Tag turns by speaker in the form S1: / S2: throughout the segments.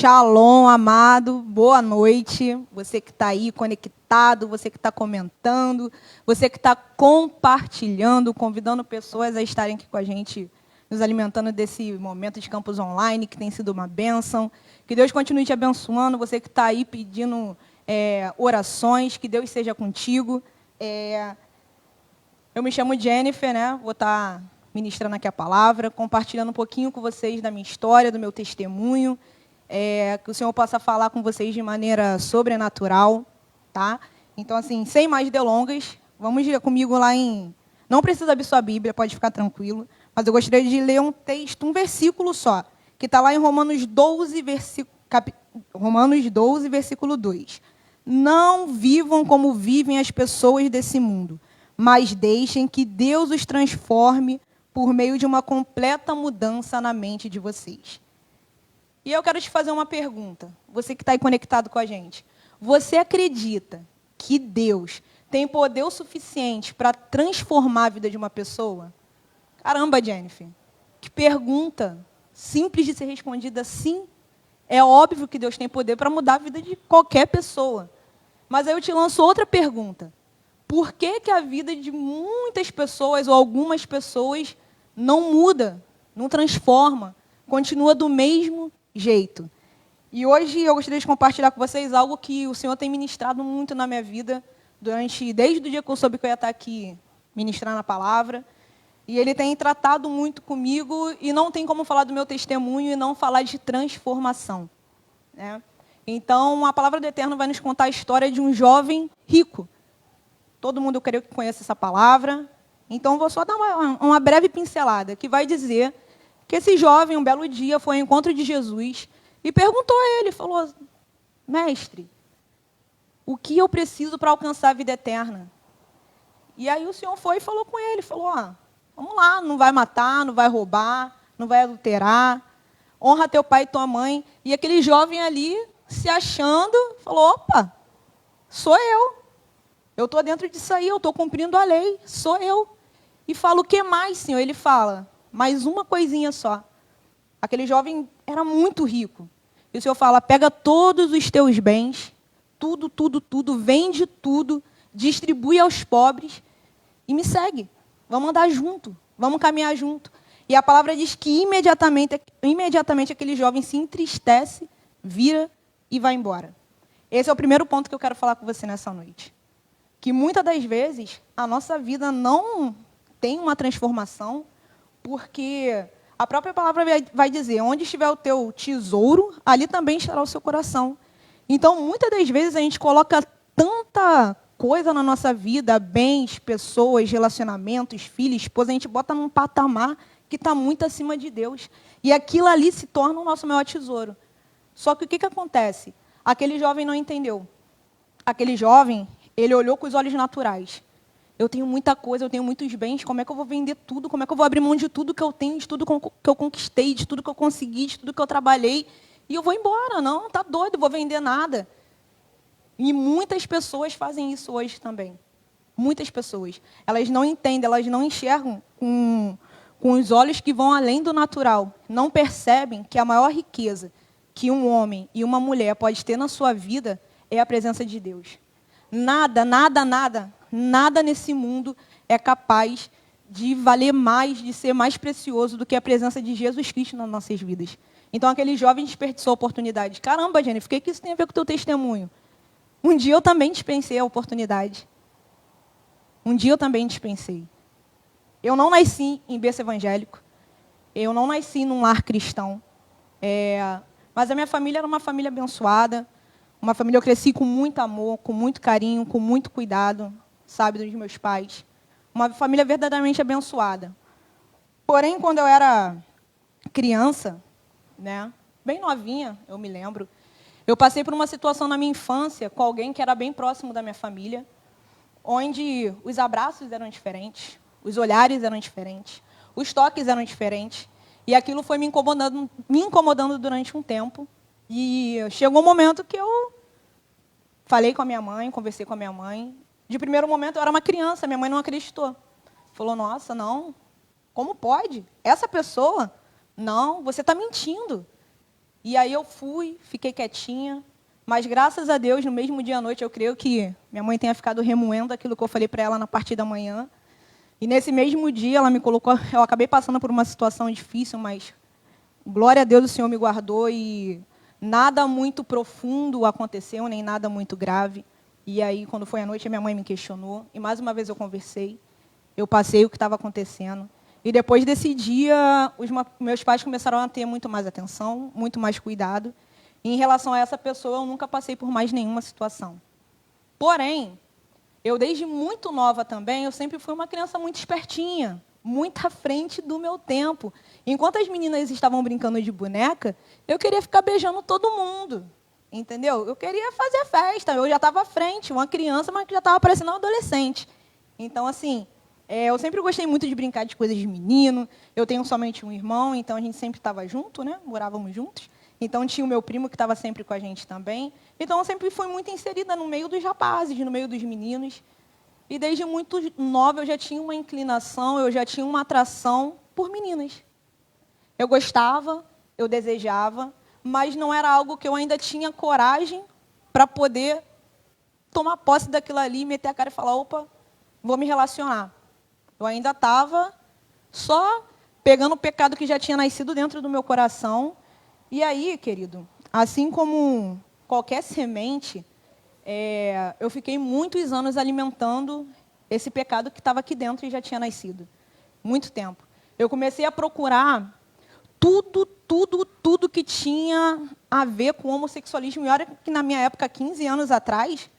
S1: Shalom, amado, boa noite. Você que está aí conectado, você que está comentando, você que está compartilhando, convidando pessoas a estarem aqui com a gente, nos alimentando desse momento de campus online, que tem sido uma bênção. Que Deus continue te abençoando, você que está aí pedindo orações, que Deus seja contigo. Eu me chamo Jennifer, né? Vou estar ministrando aqui a palavra, compartilhando um pouquinho com vocês da minha história, do meu testemunho. Que o Senhor possa falar com vocês de maneira sobrenatural, tá? Então, assim, sem mais delongas, vamos comigo lá em... Não precisa abrir sua Bíblia, pode ficar tranquilo, mas eu gostaria de ler um texto, um versículo só, que está lá em Romanos 12, versículo 2. Não vivam como vivem as pessoas desse mundo, mas deixem que Deus os transforme por meio de uma completa mudança na mente de vocês. E eu quero te fazer uma pergunta, você que está aí conectado com a gente. Você acredita que Deus tem poder o suficiente para transformar a vida de uma pessoa? Caramba, Jennifer, que pergunta simples de ser respondida. Sim, é óbvio que Deus tem poder para mudar a vida de qualquer pessoa. Mas aí eu te lanço outra pergunta. Por que que a vida de muitas pessoas ou algumas pessoas não muda, não transforma, continua do mesmo jeito? E hoje eu gostaria de compartilhar com vocês algo que o Senhor tem ministrado muito na minha vida, desde o dia que eu soube que eu ia estar aqui ministrando a palavra. E Ele tem tratado muito comigo, e não tem como falar do meu testemunho e não falar de transformação, né? Então, a palavra do Eterno vai nos contar a história de um jovem rico. Todo mundo, eu creio que conhece essa palavra. Então, vou só dar uma breve pincelada, que vai dizer que esse jovem, um belo dia, foi ao encontro de Jesus e perguntou a ele, falou: mestre, o que eu preciso para alcançar a vida eterna? E aí o Senhor foi e falou com ele, falou: vamos lá, não vai matar, não vai roubar, não vai adulterar, honra teu pai e tua mãe. E aquele jovem ali, se achando, falou: opa, sou eu estou dentro disso aí, eu estou cumprindo a lei, sou eu. E fala: o que mais, Senhor? Ele fala: mais uma coisinha só. Aquele jovem era muito rico. E o Senhor fala: pega todos os teus bens, tudo, vende tudo, distribui aos pobres e me segue. Vamos andar junto, vamos caminhar junto. E a palavra diz que imediatamente aquele jovem se entristece, vira e vai embora. Esse é o primeiro ponto que eu quero falar com você nessa noite. Que muitas das vezes a nossa vida não tem uma transformação, porque a própria palavra vai dizer: onde estiver o teu tesouro, ali também estará o seu coração. Então, muitas das vezes a gente coloca tanta coisa na nossa vida, bens, pessoas, relacionamentos, filhos, esposa, a gente bota num patamar que está muito acima de Deus. E aquilo ali se torna o nosso maior tesouro. Só que o que acontece? Aquele jovem não entendeu. Aquele jovem, ele olhou com os olhos naturais. Eu tenho muita coisa, eu tenho muitos bens, como é que eu vou vender tudo? Como é que eu vou abrir mão de tudo que eu tenho, de tudo que eu conquistei, de tudo que eu consegui, de tudo que eu trabalhei? E eu vou embora. Não, tá doido, vou vender nada. E muitas pessoas fazem isso hoje também. Muitas pessoas. Elas não entendem, elas não enxergam com os olhos que vão além do natural. Não percebem que a maior riqueza que um homem e uma mulher pode ter na sua vida é a presença de Deus. Nada nesse mundo é capaz de valer mais, de ser mais precioso do que a presença de Jesus Cristo nas nossas vidas. Então, aquele jovem desperdiçou a oportunidade. Caramba, Jennifer, o que isso tem a ver com o teu testemunho? Um dia eu também dispensei a oportunidade. Um dia eu também dispensei. Eu não nasci em berço evangélico. Eu não nasci num lar cristão. Mas a minha família era uma família abençoada. Uma família, eu cresci com muito amor, com muito carinho, com muito cuidado, sabe, dos meus pais. Uma família verdadeiramente abençoada. Porém, quando eu era criança, né, bem novinha, eu me lembro, eu passei por uma situação na minha infância com alguém que era bem próximo da minha família, onde os abraços eram diferentes, os olhares eram diferentes, os toques eram diferentes, e aquilo foi me incomodando durante um tempo. E chegou um momento que eu falei com a minha mãe, conversei com a minha mãe. De primeiro momento, eu era uma criança, minha mãe não acreditou. Falou: nossa, não, como pode? Essa pessoa? Não, você está mentindo. E aí eu fui, fiquei quietinha, mas graças a Deus, no mesmo dia à noite, eu creio que minha mãe tenha ficado remoendo aquilo que eu falei para ela na parte da manhã. E nesse mesmo dia ela me colocou, eu acabei passando por uma situação difícil, mas glória a Deus o Senhor me guardou e nada muito profundo aconteceu, nem nada muito grave. E aí, quando foi à noite, a minha mãe me questionou, e mais uma vez eu conversei, eu passei o que estava acontecendo. E depois desse dia, meus pais começaram a ter muito mais atenção, muito mais cuidado. E em relação a essa pessoa, eu nunca passei por mais nenhuma situação. Porém, eu desde muito nova também, eu sempre fui uma criança muito espertinha, muito à frente do meu tempo. Enquanto as meninas estavam brincando de boneca, eu queria ficar beijando todo mundo. Entendeu? Eu queria fazer festa, eu já estava à frente, uma criança, mas que já estava parecendo um adolescente. Então, assim, eu sempre gostei muito de brincar de coisas de menino. Eu tenho somente um irmão, então a gente sempre estava junto, né? Morávamos juntos. Então tinha o meu primo que estava sempre com a gente também. Então eu sempre fui muito inserida no meio dos rapazes, no meio dos meninos. E desde muito nova eu já tinha uma inclinação, eu já tinha uma atração por meninas. Eu gostava, eu desejava, mas não era algo que eu ainda tinha coragem para poder tomar posse daquilo ali, meter a cara e falar, opa, vou me relacionar. Eu ainda estava só pegando o pecado que já tinha nascido dentro do meu coração. E aí, querido, assim como qualquer semente, eu fiquei muitos anos alimentando esse pecado que estava aqui dentro e já tinha nascido. Muito tempo. Eu comecei a procurar tudo que tinha a ver com homossexualismo. E olha que na minha época, 15 anos atrás,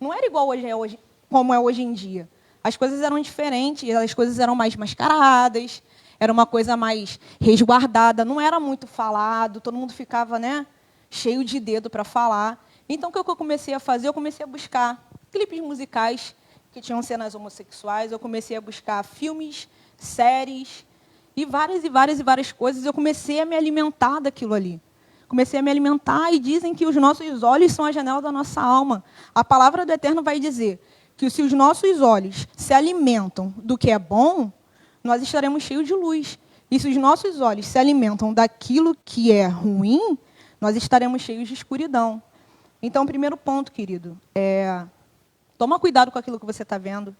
S1: não era igual hoje, como é hoje em dia. As coisas eram diferentes, as coisas eram mais mascaradas, era uma coisa mais resguardada, não era muito falado, todo mundo ficava, né, cheio de dedo para falar. Então, o que eu comecei a fazer? Eu comecei a buscar clipes musicais que tinham cenas homossexuais, eu comecei a buscar filmes, séries, e várias coisas. Eu comecei a me alimentar daquilo ali. Comecei a me alimentar e dizem que os nossos olhos são a janela da nossa alma. A palavra do Eterno vai dizer que se os nossos olhos se alimentam do que é bom, nós estaremos cheios de luz. E se os nossos olhos se alimentam daquilo que é ruim, nós estaremos cheios de escuridão. Então, primeiro ponto, querido, toma cuidado com aquilo que você está vendo.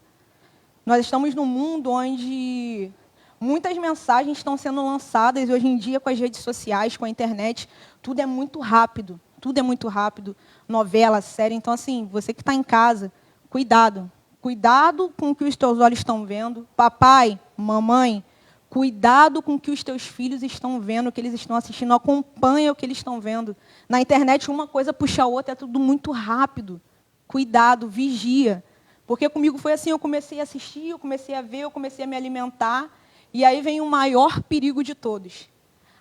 S1: Nós estamos num mundo onde muitas mensagens estão sendo lançadas, e hoje em dia, com as redes sociais, com a internet, tudo é muito rápido. Tudo é muito rápido. Novela, série. Então, assim, você que está em casa, cuidado. Cuidado com o que os teus olhos estão vendo. Papai, mamãe, cuidado com o que os teus filhos estão vendo, o que eles estão assistindo. Acompanha o que eles estão vendo. Na internet, uma coisa puxa a outra, é tudo muito rápido. Cuidado, vigia. Porque comigo foi assim, eu comecei a assistir, eu comecei a ver, eu comecei a me alimentar. E aí vem o maior perigo de todos.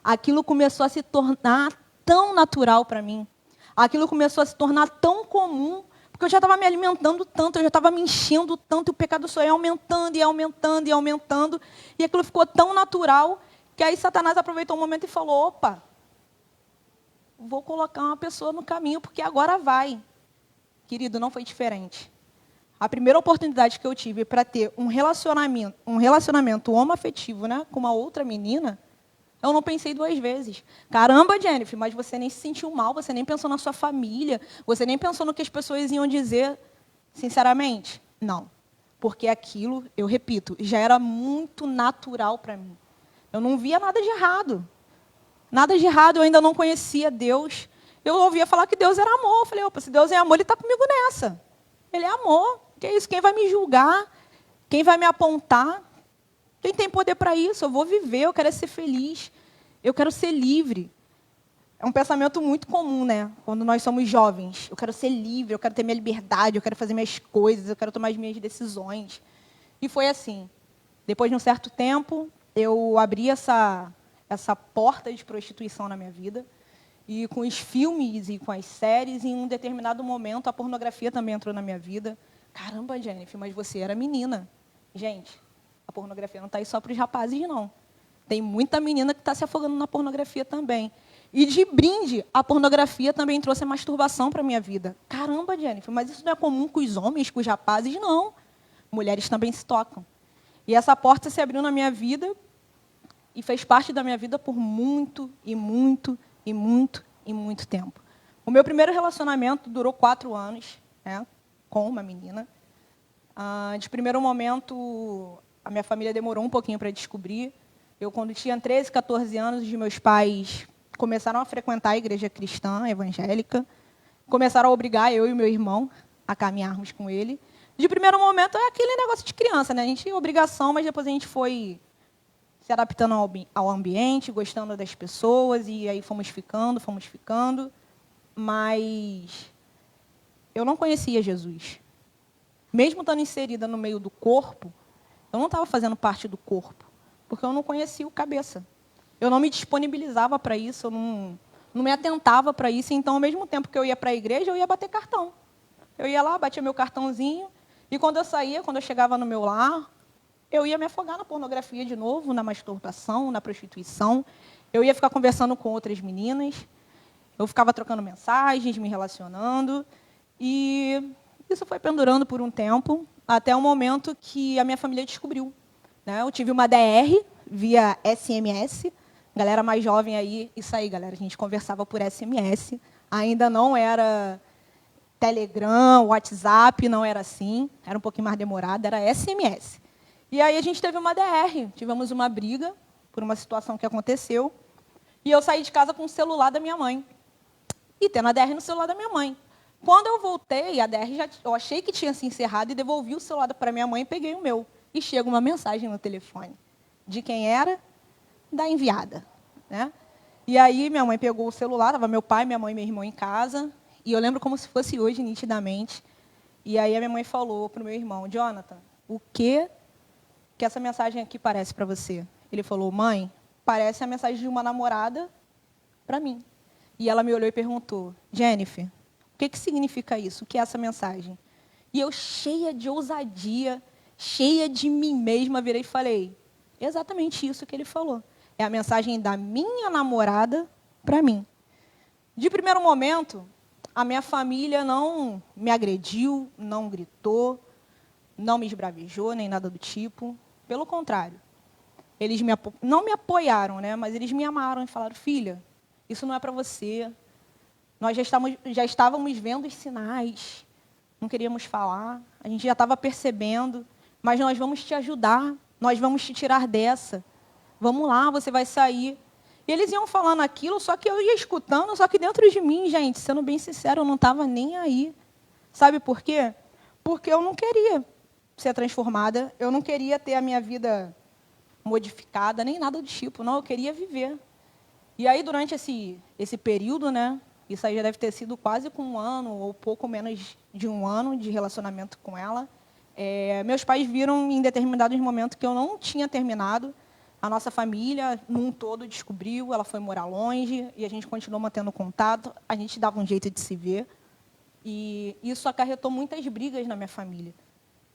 S1: Aquilo começou a se tornar tão natural para mim. Aquilo começou a se tornar tão comum, porque eu já estava me alimentando tanto, eu já estava me enchendo tanto, e o pecado só ia aumentando, e aumentando, e aumentando. E aquilo ficou tão natural, que aí Satanás aproveitou o momento e falou, opa, vou colocar uma pessoa no caminho, porque agora vai. Querido, não foi diferente. A primeira oportunidade que eu tive para ter um relacionamento homoafetivo, né, com uma outra menina, eu não pensei duas vezes. Caramba, Jennifer, mas você nem se sentiu mal, você nem pensou na sua família, você nem pensou no que as pessoas iam dizer. Sinceramente, não. Porque aquilo, eu repito, já era muito natural para mim. Eu não via nada de errado. Nada de errado, eu ainda não conhecia Deus. Eu ouvia falar que Deus era amor. Eu falei, opa, se Deus é amor, Ele está comigo nessa. Ele é amor. Que é isso? Quem vai me julgar? Quem vai me apontar? Quem tem poder para isso? Eu vou viver, eu quero ser feliz. Eu quero ser livre. É um pensamento muito comum, né? Quando nós somos jovens. Eu quero ser livre, eu quero ter minha liberdade, eu quero fazer minhas coisas, eu quero tomar as minhas decisões. E foi assim. Depois de um certo tempo, eu abri essa porta de prostituição na minha vida. E com os filmes e com as séries, em um determinado momento, a pornografia também entrou na minha vida. Caramba, Jennifer, mas você era menina. Gente, a pornografia não está aí só para os rapazes, não. Tem muita menina que está se afogando na pornografia também. E de brinde, a pornografia também trouxe a masturbação para a minha vida. Caramba, Jennifer, mas isso não é comum com os homens, com os rapazes? Não. Mulheres também se tocam. E essa porta se abriu na minha vida e fez parte da minha vida por muito e muito tempo. O meu primeiro relacionamento durou 4 anos, né, com uma menina. De primeiro momento, a minha família demorou um pouquinho para descobrir. Eu, quando tinha 13, 14 anos, os meus pais começaram a frequentar a igreja cristã, evangélica. Começaram a obrigar eu e meu irmão a caminharmos com ele. De primeiro momento, é aquele negócio de criança, né? A gente tinha obrigação, mas depois a gente foi se adaptando ao ambiente, gostando das pessoas, e aí fomos ficando. Mas eu não conhecia Jesus. Mesmo estando inserida no meio do corpo, eu não estava fazendo parte do corpo, porque eu não conhecia o cabeça. Eu não me disponibilizava para isso, eu não me atentava para isso. Então, ao mesmo tempo que eu ia para a igreja, eu ia bater cartão. Eu ia lá, batia meu cartãozinho, e quando eu saía, quando eu chegava no meu lar, eu ia me afogar na pornografia de novo, na masturbação, na prostituição. Eu ia ficar conversando com outras meninas. Eu ficava trocando mensagens, me relacionando. E isso foi pendurando por um tempo, até o momento que a minha família descobriu. Né? Eu tive uma DR via SMS. Galera mais jovem aí, isso aí, galera. A gente conversava por SMS. Ainda não era Telegram, WhatsApp, não era assim. Era um pouquinho mais demorado, era SMS. E aí a gente teve uma DR, tivemos uma briga por uma situação que aconteceu. E eu saí de casa com o celular da minha mãe. E tendo a DR no celular da minha mãe. Quando eu voltei, a DR eu achei que tinha se encerrado e devolvi o celular para minha mãe e peguei o meu. E chega uma mensagem no telefone. De quem era? Da enviada. Né? E aí minha mãe pegou o celular, estava meu pai, minha mãe e meu irmão em casa. E eu lembro como se fosse hoje, nitidamente. E aí a minha mãe falou para o meu irmão, Jonathan, o que essa mensagem aqui parece para você? Ele falou, mãe, parece a mensagem de uma namorada para mim. E ela me olhou e perguntou, Jennifer, o que significa isso? O que é essa mensagem? E eu, cheia de ousadia, cheia de mim mesma, virei e falei, exatamente isso que ele falou. É a mensagem da minha namorada para mim. De primeiro momento, a minha família não me agrediu, não gritou, não me esbravejou, nem nada do tipo. Pelo contrário. Eles não me apoiaram, né? Mas eles me amaram e falaram, filha, isso não é para você. Nós já estávamos vendo os sinais, não queríamos falar, a gente já estava percebendo, mas nós vamos te ajudar, nós vamos te tirar dessa. Vamos lá, você vai sair. E eles iam falando aquilo, só que eu ia escutando, só que dentro de mim, gente, sendo bem sincero, eu não estava nem aí. Sabe por quê? Porque eu não queria ser transformada, eu não queria ter a minha vida modificada, nem nada do tipo, não, eu queria viver. E aí, durante esse período, né, isso aí já deve ter sido quase com 1 ano, ou pouco menos de 1 ano de relacionamento com ela, meus pais viram em determinados momentos que eu não tinha terminado, a nossa família, num todo, descobriu, ela foi morar longe, e a gente continuou mantendo contato, a gente dava um jeito de se ver, e isso acarretou muitas brigas na minha família.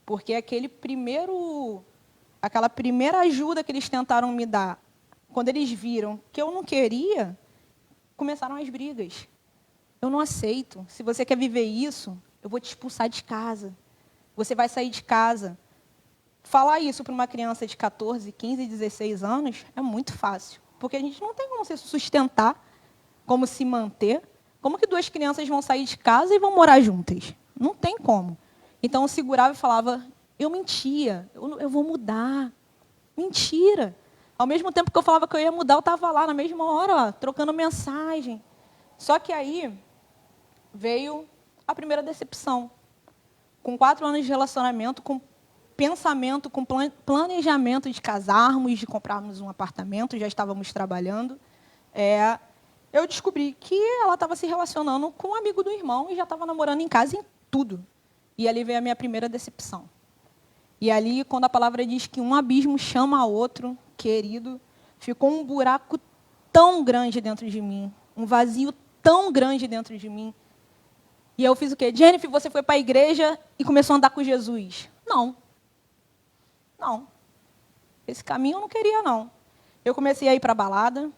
S1: Porque aquela primeira ajuda que eles tentaram me dar, quando eles viram que eu não queria, começaram as brigas. Eu não aceito. Se você quer viver isso, eu vou te expulsar de casa. Você vai sair de casa. Falar isso para uma criança de 14, 15, 16 anos é muito fácil. Porque a gente não tem como se sustentar, como se manter. Como que 2 crianças vão sair de casa e vão morar juntas? Não tem como. Então, eu segurava e falava, eu mentia, eu vou mudar. Mentira. Ao mesmo tempo que eu falava que eu ia mudar, eu estava lá na mesma hora, ó, trocando mensagem. Só que aí veio a primeira decepção. Com 4 anos de relacionamento, com pensamento, com planejamento de casarmos, de comprarmos um apartamento, já estávamos trabalhando, eu descobri que ela estava se relacionando com um amigo do irmão e já estava namorando em casa em tudo. E ali veio a minha primeira decepção. E ali, quando a palavra diz que um abismo chama a outro, querido, ficou um buraco tão grande dentro de mim, um vazio tão grande dentro de mim. E eu fiz o quê? Jennifer, você foi para a igreja e começou a andar com Jesus? Não. Não. Esse caminho eu não queria, não. Eu comecei a ir para a balada,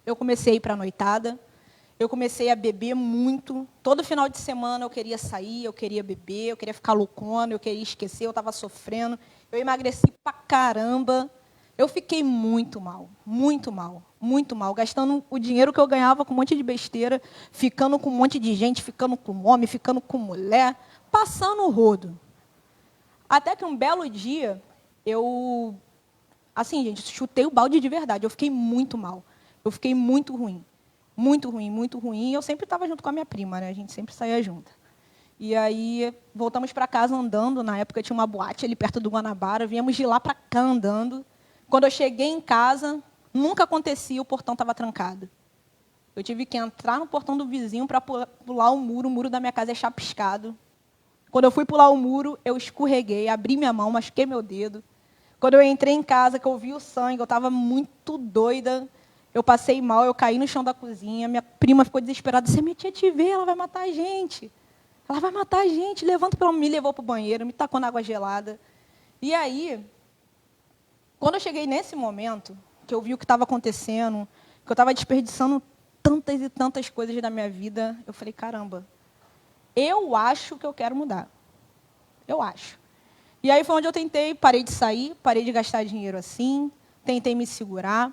S1: eu comecei a ir para a noitada, eu comecei a beber muito. Todo final de semana eu queria sair, eu queria beber, eu queria ficar loucona, eu queria esquecer, eu estava sofrendo. Eu emagreci pra caramba. Eu fiquei muito mal, muito mal, muito mal, gastando o dinheiro que eu ganhava com um monte de besteira, ficando com um monte de gente, ficando com homem, ficando com mulher, passando o rodo. Até que um belo dia, assim, gente, chutei o balde de verdade, eu fiquei muito mal. Eu fiquei muito ruim. Muito ruim, muito ruim. Eu sempre estava junto com a minha prima, né? A gente sempre saía junto. E aí, voltamos para casa andando. Na época tinha uma boate ali perto do Guanabara. Viemos de lá para cá andando. Quando eu cheguei em casa, nunca acontecia, o portão estava trancado. Eu tive que entrar no portão do vizinho para pular o muro da minha casa é chapiscado. Quando eu fui pular o muro, eu escorreguei, abri minha mão, machuquei meu dedo. Quando eu entrei em casa, que eu vi o sangue, eu estava muito doida. Eu passei mal, eu caí no chão da cozinha. Minha prima ficou desesperada. Se a minha tia te ver, ela vai matar a gente. Ela vai matar a gente. Levanta pelo me levou para o banheiro, me tacou na água gelada. E aí, quando eu cheguei nesse momento, que eu vi o que estava acontecendo, que eu estava desperdiçando tantas e tantas coisas da minha vida, eu falei, caramba, eu acho que eu quero mudar. Eu acho. E aí foi onde eu tentei, parei de sair, parei de gastar dinheiro assim, tentei me segurar.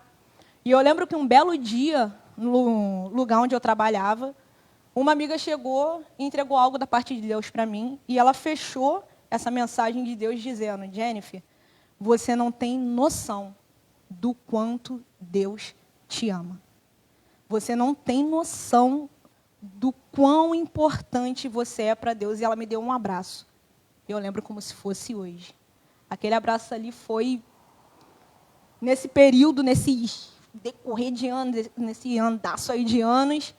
S1: E eu lembro que um belo dia, no lugar onde eu trabalhava, uma amiga chegou e entregou algo da parte de Deus para mim, e ela fechou essa mensagem de Deus dizendo, Jennifer, você não tem noção do quanto Deus te ama. Você não tem noção do quão importante você é para Deus. E ela me deu um abraço. Eu lembro como se fosse hoje. Aquele abraço ali foi, nesse período, nesse decorrer de anos, nesse andaço aí de anos,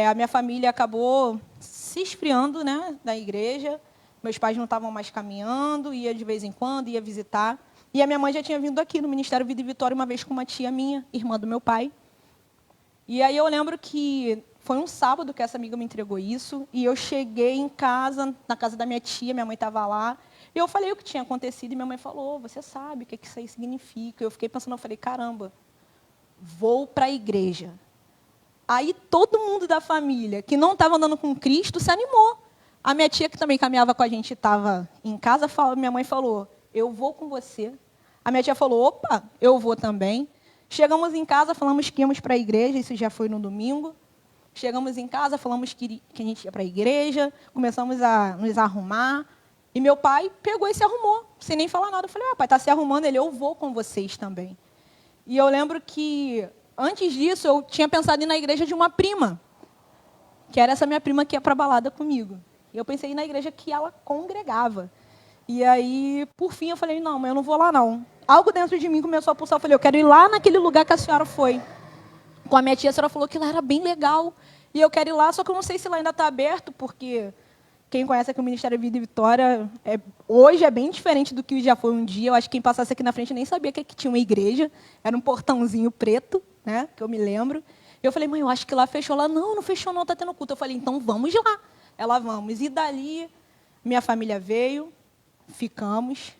S1: a minha família acabou se esfriando, né, da igreja. Meus pais não estavam mais caminhando, ia de vez em quando, ia visitar. E a minha mãe já tinha vindo aqui no Ministério Vida e Vitória uma vez com uma tia minha, irmã do meu pai. E aí eu lembro que foi um sábado que essa amiga me entregou isso, e eu cheguei em casa, na casa da minha tia, minha mãe estava lá, e eu falei o que tinha acontecido, e minha mãe falou, você sabe o que isso aí significa. Eu fiquei pensando, eu falei, caramba, vou para a igreja. Aí todo mundo da família que não estava andando com Cristo se animou. A minha tia, que também caminhava com a gente, estava em casa, minha mãe falou, eu vou com você. A minha tia falou, opa, eu vou também. Chegamos em casa, falamos que íamos para a igreja, isso já foi no domingo. Chegamos em casa, falamos que a gente ia para a igreja, começamos a nos arrumar. E meu pai pegou e se arrumou, sem nem falar nada. Eu falei, pai, está se arrumando? Ele, eu vou com vocês também. E eu lembro que, antes disso, eu tinha pensado em ir na igreja de uma prima, que era essa minha prima que ia para a balada comigo. E eu pensei na igreja que ela congregava. E aí, por fim, eu falei, não, mas eu não vou lá, não. Algo dentro de mim começou a pulsar. Eu falei, eu quero ir lá naquele lugar que a senhora foi. Com a minha tia, a senhora falou que lá era bem legal. E eu quero ir lá, só que eu não sei se lá ainda está aberto, porque quem conhece aqui o Ministério Vida e Vitória, hoje é bem diferente do que já foi um dia. Eu acho que quem passasse aqui na frente nem sabia que tinha uma igreja. Era um portãozinho preto, né, que eu me lembro. Eu falei, mãe, eu acho que lá fechou. Lá, não fechou não, está tendo culto. Eu falei, então vamos lá. Ela, vamos. E dali, minha família veio, ficamos,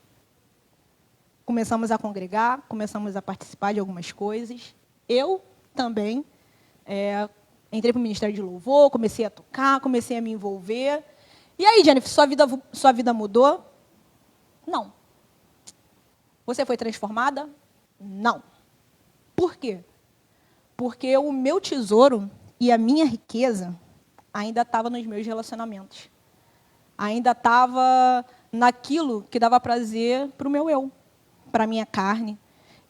S1: começamos a congregar, começamos a participar de algumas coisas. Eu também entrei para o Ministério de Louvor, comecei a tocar, comecei a me envolver. E aí, Jennifer, sua vida mudou? Não. Você foi transformada? Não. Por quê? Porque o meu tesouro e a minha riqueza ainda estava nos meus relacionamentos. Ainda estava naquilo que dava prazer para o meu eu, para a minha carne.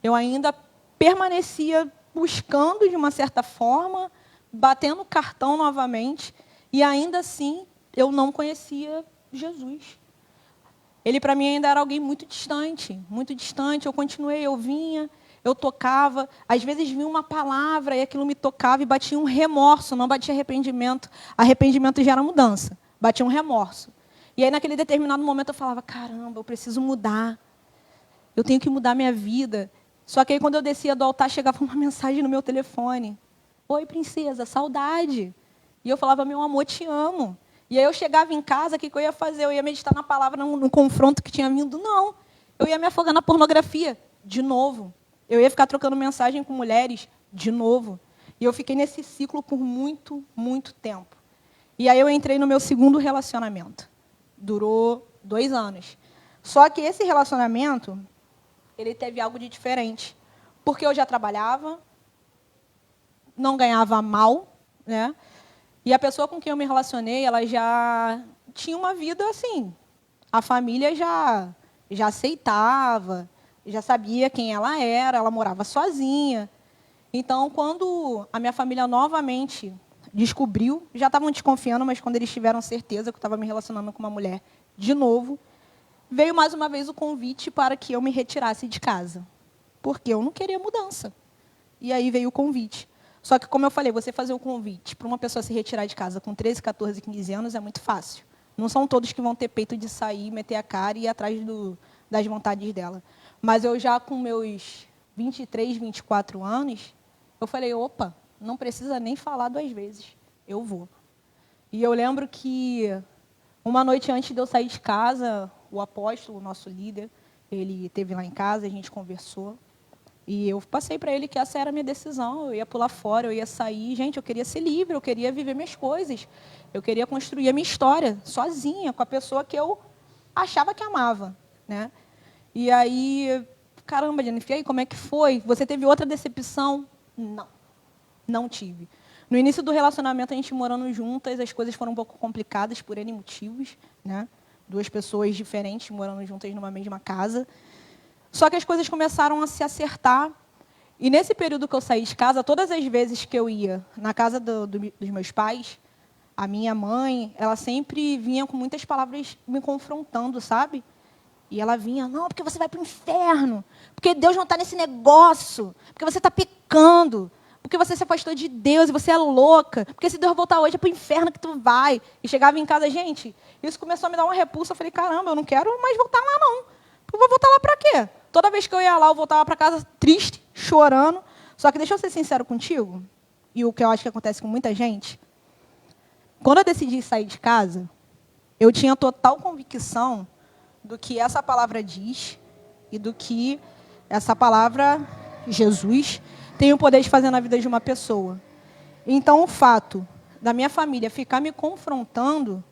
S1: Eu ainda permanecia buscando, de uma certa forma, batendo cartão novamente, e ainda assim eu não conhecia Jesus. Ele, para mim, ainda era alguém muito distante, muito distante. Eu continuei, eu vinha, eu tocava. Às vezes vinha uma palavra e aquilo me tocava e batia um remorso, não batia arrependimento. Arrependimento gera mudança, batia um remorso. E aí, naquele determinado momento, eu falava, caramba, eu preciso mudar. Eu tenho que mudar minha vida. Só que aí, quando eu descia do altar, chegava uma mensagem no meu telefone. Oi, princesa, saudade. E eu falava, meu amor, te amo. E aí eu chegava em casa, o que eu ia fazer? Eu ia meditar na palavra, no confronto que tinha vindo? Não. Eu ia me afogar na pornografia, de novo. Eu ia ficar trocando mensagem com mulheres, de novo. E eu fiquei nesse ciclo por muito, muito tempo. E aí eu entrei no meu segundo relacionamento. Durou 2 anos. Só que esse relacionamento, ele teve algo de diferente. porque eu já trabalhava, não ganhava mal, né? E a pessoa com quem eu me relacionei, ela já tinha uma vida assim. A família já aceitava, já sabia quem ela morava sozinha. Então, quando a minha família novamente descobriu, já estavam desconfiando, mas quando eles tiveram certeza que eu estava me relacionando com uma mulher de novo, veio mais uma vez o convite para que eu me retirasse de casa, porque eu não queria mudança. E aí veio o convite. Só que, como eu falei, você fazer o convite para uma pessoa se retirar de casa com 13, 14, 15 anos é muito fácil. Não são todos que vão ter peito de sair, meter a cara e ir atrás das vontades dela. Mas eu já com meus 23, 24 anos, eu falei, opa, não precisa nem falar 2 vezes, eu vou. E eu lembro que uma noite antes de eu sair de casa, o apóstolo, o nosso líder, ele esteve lá em casa, a gente conversou. E eu passei para ele que essa era a minha decisão, eu ia pular fora, eu ia sair. Gente, eu queria ser livre, eu queria viver minhas coisas. Eu queria construir a minha história sozinha, com a pessoa que eu achava que amava, né? E aí, caramba, Jennifer, e aí, como é que foi? Você teve outra decepção? Não, não tive. No início do relacionamento, a gente morando juntas, as coisas foram um pouco complicadas por N motivos, né? 2 pessoas diferentes morando juntas numa mesma casa. Só que as coisas começaram a se acertar. E nesse período que eu saí de casa, todas as vezes que eu ia na casa dos meus pais, a minha mãe, ela sempre vinha com muitas palavras me confrontando, sabe? E ela vinha, não, porque você vai para o inferno, porque Deus não está nesse negócio, porque você está pecando, porque você se afastou de Deus e você é louca, porque se Deus voltar hoje é para o inferno que tu vai. E chegava em casa, gente, isso começou a me dar uma repulsa. Eu falei, caramba, eu não quero mais voltar lá, não. Eu vou voltar lá para quê? Toda vez que eu ia lá, eu voltava para casa triste, chorando. Só que deixa eu ser sincero contigo, e o que eu acho que acontece com muita gente. Quando eu decidi sair de casa, eu tinha total convicção do que essa palavra diz e do que essa palavra, Jesus, tem o poder de fazer na vida de uma pessoa. Então, o fato da minha família ficar me confrontando,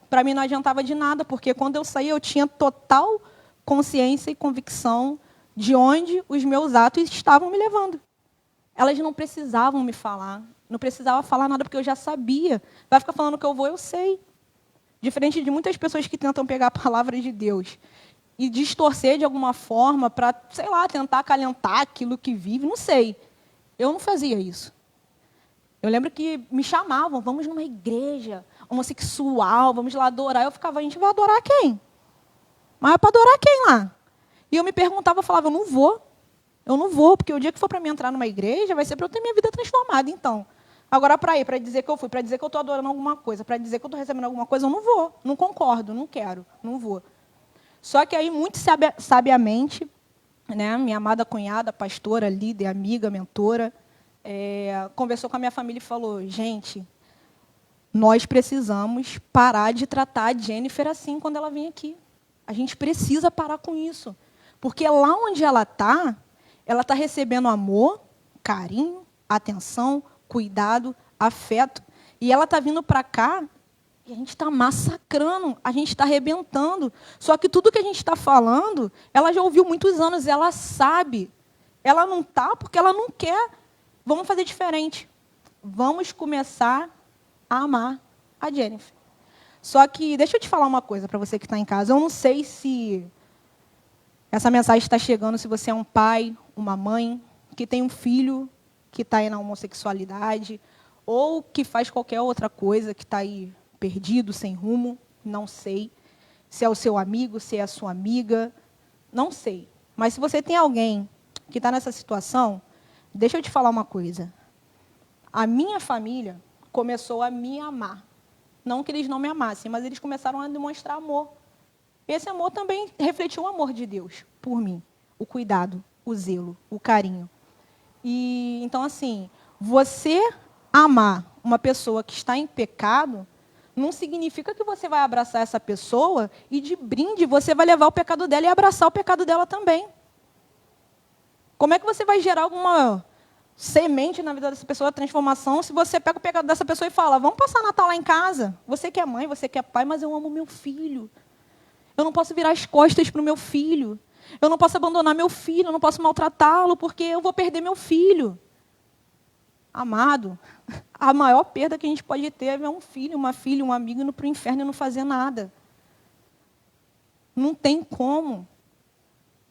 S1: para mim não adiantava de nada, porque quando eu saí, eu tinha total consciência e convicção de onde os meus atos estavam me levando. Elas não precisavam me falar, não precisava falar nada, porque eu já sabia. Vai ficar falando que eu vou, eu sei. Diferente de muitas pessoas que tentam pegar a palavra de Deus e distorcer de alguma forma para, sei lá, tentar acalentar aquilo que vive, não sei. Eu não fazia isso. Eu lembro que me chamavam, vamos numa igreja homossexual, vamos lá adorar. Eu ficava, a gente vai adorar quem? Mas é para adorar quem lá? E eu me perguntava, eu falava, eu não vou, porque o dia que for para mim entrar numa igreja, vai ser para eu ter minha vida transformada, então. Agora, para ir, para dizer que eu fui, para dizer que eu estou adorando alguma coisa, para dizer que eu estou recebendo alguma coisa, eu não vou, não concordo, não quero, não vou. Só que aí, muito sabiamente, né, minha amada cunhada, pastora, líder, amiga, mentora, conversou com a minha família e falou, gente, nós precisamos parar de tratar a Jennifer assim quando ela vem aqui. A gente precisa parar com isso. Porque lá onde ela está recebendo amor, carinho, atenção, cuidado, afeto. E ela está vindo para cá e a gente está massacrando, a gente está arrebentando. Só que tudo que a gente está falando, ela já ouviu muitos anos, ela sabe. Ela não está porque ela não quer. Vamos fazer diferente. Vamos começar a amar a Jennifer. Só que, deixa eu te falar uma coisa para você que está em casa. Eu não sei se essa mensagem está chegando, se você é um pai, uma mãe, que tem um filho que está aí na homossexualidade, ou que faz qualquer outra coisa, que está aí perdido, sem rumo, não sei. Se é o seu amigo, se é a sua amiga, não sei. Mas se você tem alguém que está nessa situação, deixa eu te falar uma coisa. A minha família começou a me amar. Não que eles não me amassem, mas eles começaram a demonstrar amor. Esse amor também refletiu o amor de Deus por mim. O cuidado, o zelo, o carinho. E então, assim, você amar uma pessoa que está em pecado não significa que você vai abraçar essa pessoa e, de brinde, você vai levar o pecado dela e abraçar o pecado dela também. Como é que você vai gerar alguma semente na vida dessa pessoa, transformação, se você pega o pecado dessa pessoa e fala, vamos passar Natal lá em casa. Você que é mãe, você que é pai, mas eu amo meu filho. Eu não posso virar as costas para o meu filho. Eu não posso abandonar meu filho, eu não posso maltratá-lo, porque eu vou perder meu filho. Amado, a maior perda que a gente pode ter é ver um filho, uma filha, um amigo indo para o inferno e não fazer nada. Não tem como.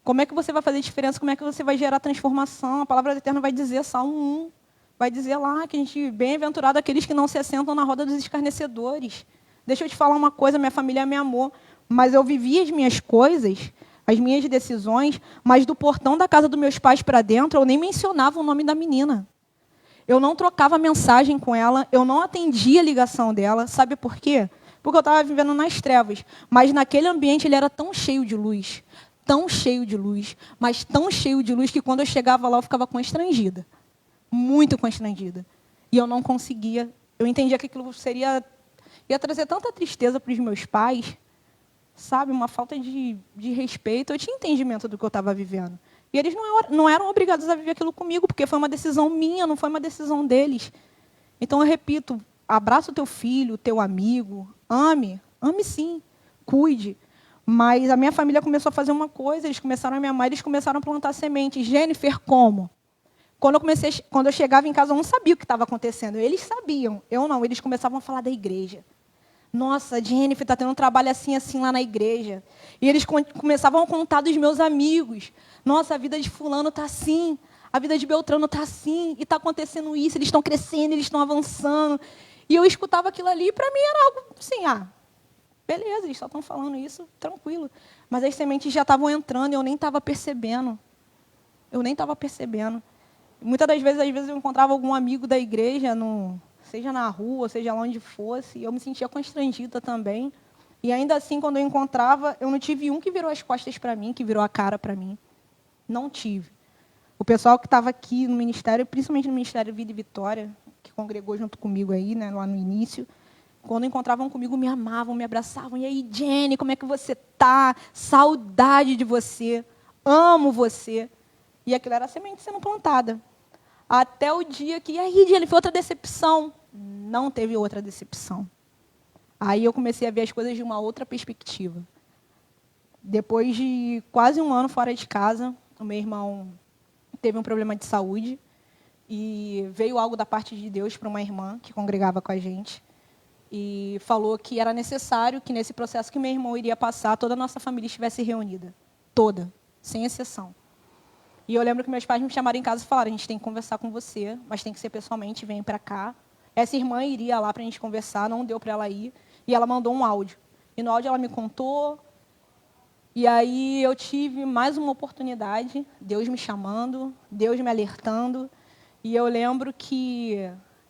S1: Como é que você vai fazer diferença? Como é que você vai gerar transformação? A palavra do Eterno vai dizer, Salmo 1, vai dizer lá que a gente, bem-aventurado aqueles que não se assentam na roda dos escarnecedores. Deixa eu te falar uma coisa, minha família me amou, mas eu vivi as minhas coisas, as minhas decisões, mas do portão da casa dos meus pais para dentro, eu nem mencionava o nome da menina. Eu não trocava mensagem com ela, eu não atendia a ligação dela. Sabe por quê? Porque eu estava vivendo nas trevas. Mas naquele ambiente ele era tão cheio de luz, mas tão cheio de luz, que quando eu chegava lá eu ficava constrangida. Muito constrangida. E eu não conseguia. Eu entendia que aquilo ia trazer tanta tristeza para os meus pais, sabe? Uma falta de respeito. Eu tinha entendimento do que eu estava vivendo. E eles não eram obrigados a viver aquilo comigo, porque foi uma decisão minha, não foi uma decisão deles. Então, eu repito, abraça o teu filho, o teu amigo, ame sim, cuide. Mas a minha família começou a fazer uma coisa, eles começaram a me amar, eles começaram a plantar sementes. Jennifer, como? Quando eu chegava em casa, eu não sabia o que estava acontecendo. Eles sabiam, eu não. Eles começavam a falar da igreja. Nossa, a Jennifer está tendo um trabalho assim, assim lá na igreja. E eles começavam a contar dos meus amigos. Nossa, a vida de fulano está assim, a vida de Beltrano está assim, e está acontecendo isso, eles estão crescendo, eles estão avançando. E eu escutava aquilo ali, e para mim era algo assim, beleza, eles só estão falando isso, tranquilo. Mas as sementes já estavam entrando e eu nem estava percebendo. Muitas das vezes eu encontrava algum amigo da igreja, seja na rua, seja lá onde fosse, e eu me sentia constrangida também. E ainda assim, quando eu encontrava, eu não tive um que virou as costas para mim, que virou a cara para mim. Não tive. O pessoal que estava aqui no ministério, principalmente no Ministério Vida e Vitória, que congregou junto comigo aí, né, lá no início, quando encontravam comigo, me amavam, me abraçavam. E aí, Jenny, como é que você está? Saudade de você. Amo você. E aquilo era a semente sendo plantada. Até o dia que, e aí, Jenny, foi outra decepção. Não teve outra decepção. Aí eu comecei a ver as coisas de uma outra perspectiva. Depois de quase um ano fora de casa, o meu irmão teve um problema de saúde e veio algo da parte de Deus para uma irmã que congregava com a gente e falou que era necessário que nesse processo que meu irmão iria passar, toda a nossa família estivesse reunida. Toda, sem exceção. E eu lembro que meus pais me chamaram em casa e falaram, a gente tem que conversar com você, mas tem que ser pessoalmente, vem para cá. Essa irmã iria lá para a gente conversar, não deu para ela ir, e ela mandou um áudio. E no áudio ela me contou. E aí eu tive mais uma oportunidade, Deus me chamando, Deus me alertando. E eu lembro que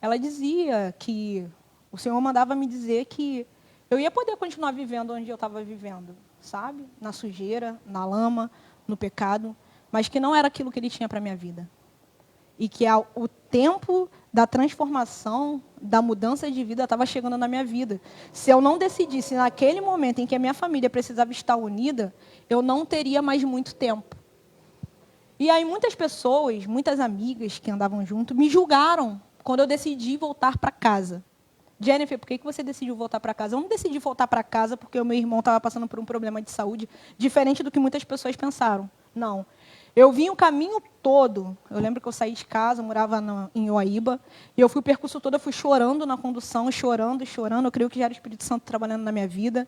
S1: ela dizia que o Senhor mandava me dizer que eu ia poder continuar vivendo onde eu estava vivendo, sabe? Na sujeira, na lama, no pecado, mas que não era aquilo que Ele tinha para a minha vida. E que o tempo da transformação, da mudança de vida estava chegando na minha vida. Se eu não decidisse naquele momento em que a minha família precisava estar unida, eu não teria mais muito tempo. E aí muitas pessoas, muitas amigas que andavam junto, me julgaram quando eu decidi voltar para casa. Jennifer, por que você decidiu voltar para casa? Eu não decidi voltar para casa porque o meu irmão estava passando por um problema de saúde, diferente do que muitas pessoas pensaram. Não. Eu vim o caminho todo. Eu lembro que eu saí de casa, eu morava em Uaíba, e eu fui o percurso todo, eu fui chorando na condução, chorando. Eu creio que já era o Espírito Santo trabalhando na minha vida.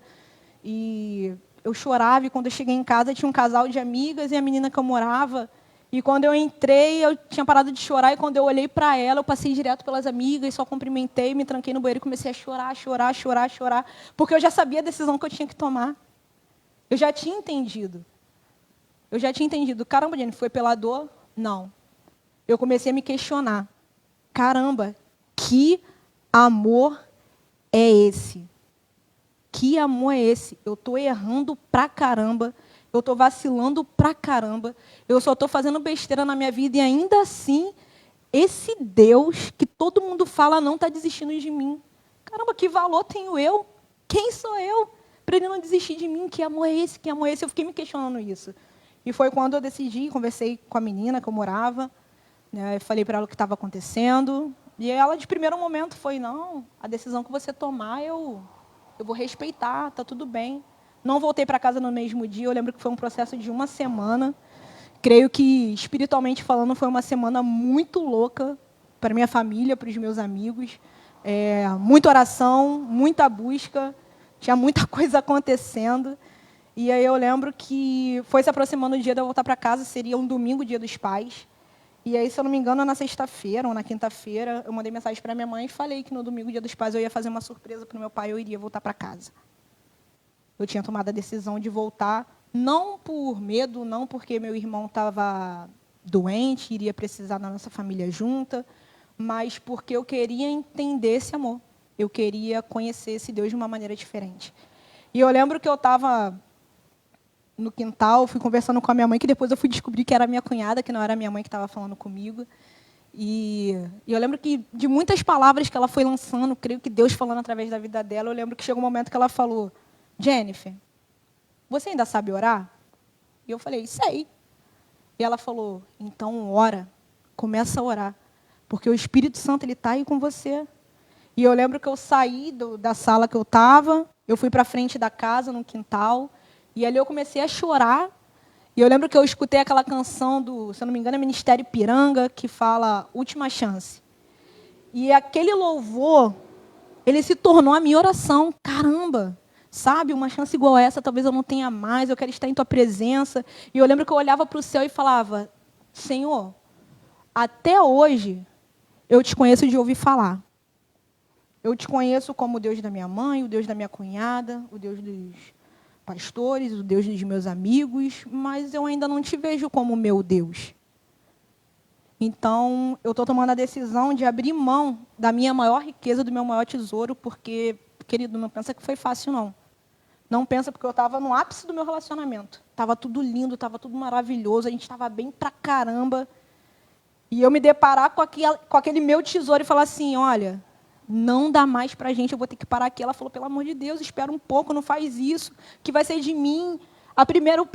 S1: E eu chorava, e quando eu cheguei em casa, tinha um casal de amigas e a menina que eu morava. E quando eu entrei, eu tinha parado de chorar, e quando eu olhei para ela, eu passei direto pelas amigas, só cumprimentei, me tranquei no banheiro e comecei a chorar, porque eu já sabia a decisão que eu tinha que tomar. Eu já tinha entendido. Caramba, Jenny, foi pela dor? Não. Eu comecei a me questionar. Caramba, que amor é esse? Que amor é esse? Eu estou errando pra caramba. Eu estou vacilando pra caramba. Eu só estou fazendo besteira na minha vida e ainda assim, esse Deus que todo mundo fala não está desistindo de mim. Caramba, que valor tenho eu? Quem sou eu? Para ele não desistir de mim. Que amor é esse? Que amor é esse? Eu fiquei me questionando isso. E foi quando eu decidi, conversei com a menina que eu morava, né, falei para ela o que estava acontecendo. E ela, de primeiro momento, foi, não, a decisão que você tomar, eu vou respeitar, está tudo bem. Não voltei para casa no mesmo dia. Eu lembro que foi um processo de uma semana. Creio que, espiritualmente falando, foi uma semana muito louca para minha família, para os meus amigos. Muita oração, muita busca. Tinha muita coisa acontecendo. E aí eu lembro que foi se aproximando o dia de eu voltar para casa. Seria um domingo, Dia dos Pais. E aí, se eu não me engano, na sexta-feira ou na quinta-feira, eu mandei mensagem para minha mãe e falei que no domingo, Dia dos Pais, eu ia fazer uma surpresa para o meu pai e eu iria voltar para casa. Eu tinha tomado a decisão de voltar, não por medo, não porque meu irmão estava doente, iria precisar da nossa família junta, mas porque eu queria entender esse amor. Eu queria conhecer esse Deus de uma maneira diferente. E eu lembro que eu estava no quintal, fui conversando com a minha mãe, que depois eu fui descobrir que era a minha cunhada, que não era a minha mãe que estava falando comigo. E eu lembro que, de muitas palavras que ela foi lançando, creio que Deus falando através da vida dela, eu lembro que chegou um momento que ela falou: Jennifer, você ainda sabe orar? E eu falei: sei. E ela falou: então ora, começa a orar, porque o Espírito Santo está aí com você. E eu lembro que eu saí da sala que eu estava, eu fui para a frente da casa, no quintal, e ali eu comecei a chorar. E eu lembro que eu escutei aquela canção do, se eu não me engano, é Ministério Ipiranga, que fala Última Chance. E aquele louvor, ele se tornou a minha oração. Caramba! Sabe, uma chance igual essa, talvez eu não tenha mais, eu quero estar em tua presença. E eu lembro que eu olhava para o céu e falava: Senhor, até hoje eu te conheço de ouvir falar. Eu te conheço como o Deus da minha mãe, o Deus da minha cunhada, o Deus dos pastores, o Deus dos meus amigos, mas eu ainda não te vejo como meu Deus. Então, eu estou tomando a decisão de abrir mão da minha maior riqueza, do meu maior tesouro, porque, querido, não pensa que foi fácil, não. Não pensa, porque eu estava no ápice do meu relacionamento. Estava tudo lindo, estava tudo maravilhoso, a gente estava bem pra caramba. E eu me deparar com aquele meu tesouro e falar assim: olha, não dá mais para a gente, eu vou ter que parar aqui. Ela falou: pelo amor de Deus, espera um pouco, não faz isso, que vai ser de mim. O primeiro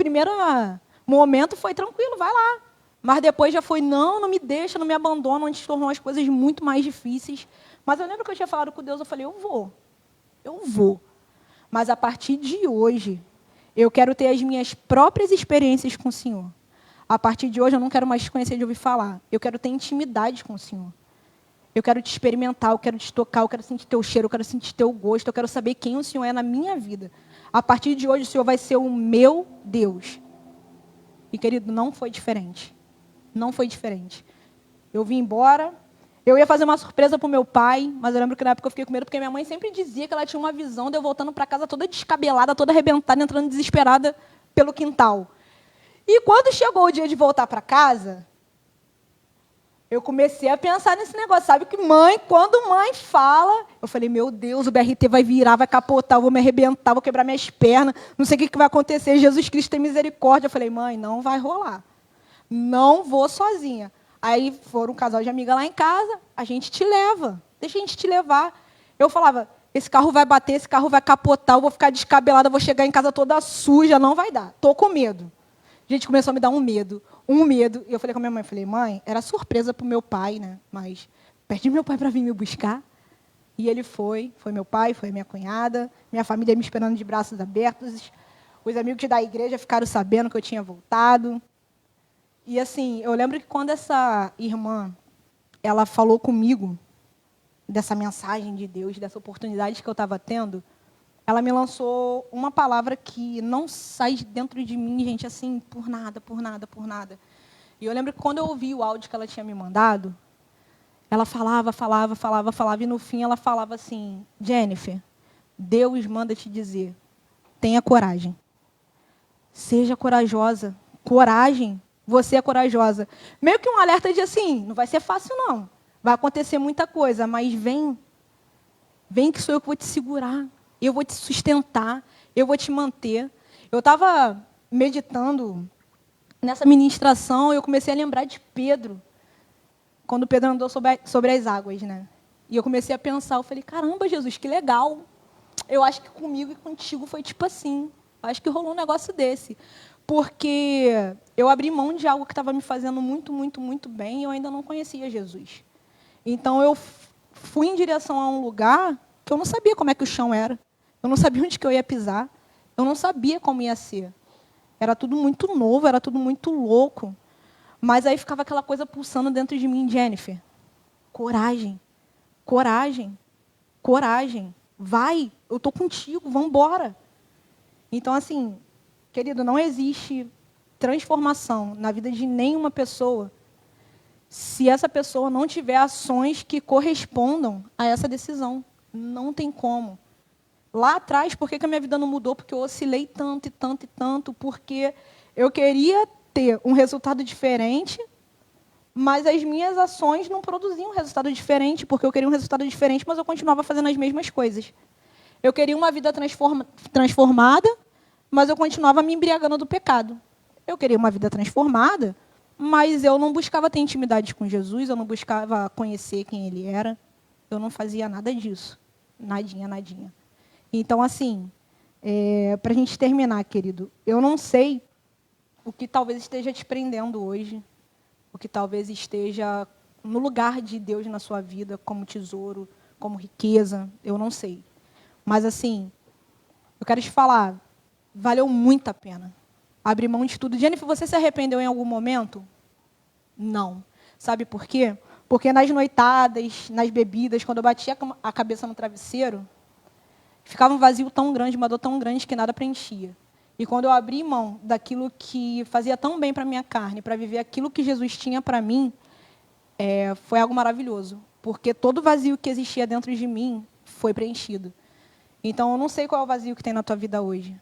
S1: momento foi tranquilo, vai lá. Mas depois já foi: não me deixa, não me abandona, onde se tornou as coisas muito mais difíceis. Mas eu lembro que eu tinha falado com Deus, eu falei: eu vou. Mas a partir de hoje, eu quero ter as minhas próprias experiências com o Senhor. A partir de hoje, eu não quero mais te conhecer de ouvir falar. Eu quero ter intimidade com o Senhor. Eu quero te experimentar, eu quero te tocar, eu quero sentir teu cheiro, eu quero sentir teu gosto, eu quero saber quem o Senhor é na minha vida. A partir de hoje, o Senhor vai ser o meu Deus. E, querido, não foi diferente. Não foi diferente. Eu vim embora, eu ia fazer uma surpresa para o meu pai, mas eu lembro que na época eu fiquei com medo, porque minha mãe sempre dizia que ela tinha uma visão de eu voltando para casa toda descabelada, toda arrebentada, entrando desesperada pelo quintal. E quando chegou o dia de voltar para casa, eu comecei a pensar nesse negócio. Sabe que quando mãe fala, eu falei: meu Deus, o BRT vai virar, vai capotar, eu vou me arrebentar, vou quebrar minhas pernas, não sei o que vai acontecer, Jesus Cristo tem misericórdia. Eu falei: mãe, não vai rolar. Não vou sozinha. Aí foram um casal de amigas lá em casa: a gente te leva, deixa a gente te levar. Eu falava: esse carro vai bater, esse carro vai capotar, eu vou ficar descabelada, eu vou chegar em casa toda suja, não vai dar. Estou com medo. A gente começou a me dar um medo. E eu falei com a minha mãe, mãe, era surpresa para o meu pai, né? Mas pedi meu pai para vir me buscar. E ele foi meu pai, foi a minha cunhada, minha família me esperando de braços abertos. Os amigos da igreja ficaram sabendo que eu tinha voltado. E assim, eu lembro que quando essa irmã, ela falou comigo dessa mensagem de Deus, dessa oportunidade que eu estava tendo, ela me lançou uma palavra que não sai dentro de mim, gente, assim, por nada. E eu lembro que quando eu ouvi o áudio que ela tinha me mandado, ela falava, e no fim ela falava assim: Jennifer, Deus manda te dizer, tenha coragem. Seja corajosa. Coragem, você é corajosa. Meio que um alerta de assim: não vai ser fácil, não. Vai acontecer muita coisa, mas vem que sou eu que vou te segurar. Eu vou te sustentar, eu vou te manter. Eu estava meditando nessa ministração e eu comecei a lembrar de Pedro, quando Pedro andou sobre as águas, né? E eu comecei a pensar, eu falei: caramba, Jesus, que legal. Eu acho que comigo e contigo foi tipo assim. Eu acho que rolou um negócio desse. Porque eu abri mão de algo que estava me fazendo muito bem e eu ainda não conhecia Jesus. Então, eu fui em direção a um lugar que eu não sabia como é que o chão era. Eu não sabia onde que eu ia pisar. Eu não sabia como ia ser. Era tudo muito novo, era tudo muito louco. Mas aí ficava aquela coisa pulsando dentro de mim, Jennifer. Coragem, coragem, coragem. Vai, eu estou contigo, vamos embora. Então, assim, querido, não existe transformação na vida de nenhuma pessoa se essa pessoa não tiver ações que correspondam a essa decisão. Não tem como. Lá atrás, por que a minha vida não mudou? Porque eu oscilei tanto e tanto e tanto, porque eu queria ter um resultado diferente, mas as minhas ações não produziam um resultado diferente, porque eu queria um resultado diferente, mas eu continuava fazendo as mesmas coisas. Eu queria uma vida transformada, mas eu continuava me embriagando do pecado. Eu queria uma vida transformada, mas eu não buscava ter intimidade com Jesus, eu não buscava conhecer quem Ele era, eu não fazia nada disso. Nadinha, nadinha. Então, assim, para a gente terminar, querido, eu não sei o que talvez esteja te prendendo hoje, o que talvez esteja no lugar de Deus na sua vida, como tesouro, como riqueza, eu não sei. Mas, assim, eu quero te falar, valeu muito a pena abrir mão de tudo. Jennifer, você se arrependeu em algum momento? Não. Sabe por quê? Porque nas noitadas, nas bebidas, quando eu batia a cabeça no travesseiro, ficava um vazio tão grande, uma dor tão grande que nada preenchia. E quando eu abri mão daquilo que fazia tão bem para a minha carne, para viver aquilo que Jesus tinha para mim, foi algo maravilhoso. Porque todo vazio que existia dentro de mim foi preenchido. Então, eu não sei qual é o vazio que tem na tua vida hoje.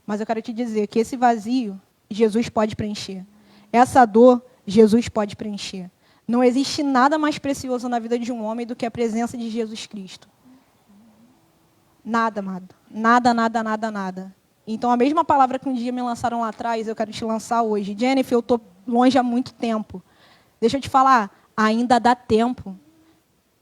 S1: Mas eu quero te dizer que esse vazio, Jesus pode preencher. Essa dor, Jesus pode preencher. Não existe nada mais precioso na vida de um homem do que a presença de Jesus Cristo. Nada, amado. Nada, nada, nada, nada. Então, a mesma palavra que um dia me lançaram lá atrás, eu quero te lançar hoje. Jennifer, eu estou longe há muito tempo. Deixa eu te falar, ainda dá tempo.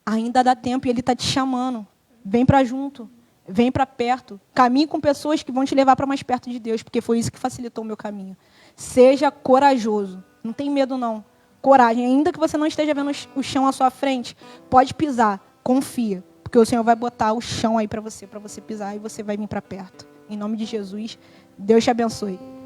S1: Ainda dá tempo e Ele está te chamando. Vem para junto. Vem para perto. Caminhe com pessoas que vão te levar para mais perto de Deus, porque foi isso que facilitou o meu caminho. Seja corajoso. Não tem medo, não. Coragem. Ainda que você não esteja vendo o chão à sua frente, pode pisar. Confia. Porque o Senhor vai botar o chão aí para você pisar e você vai vir para perto. Em nome de Jesus, Deus te abençoe.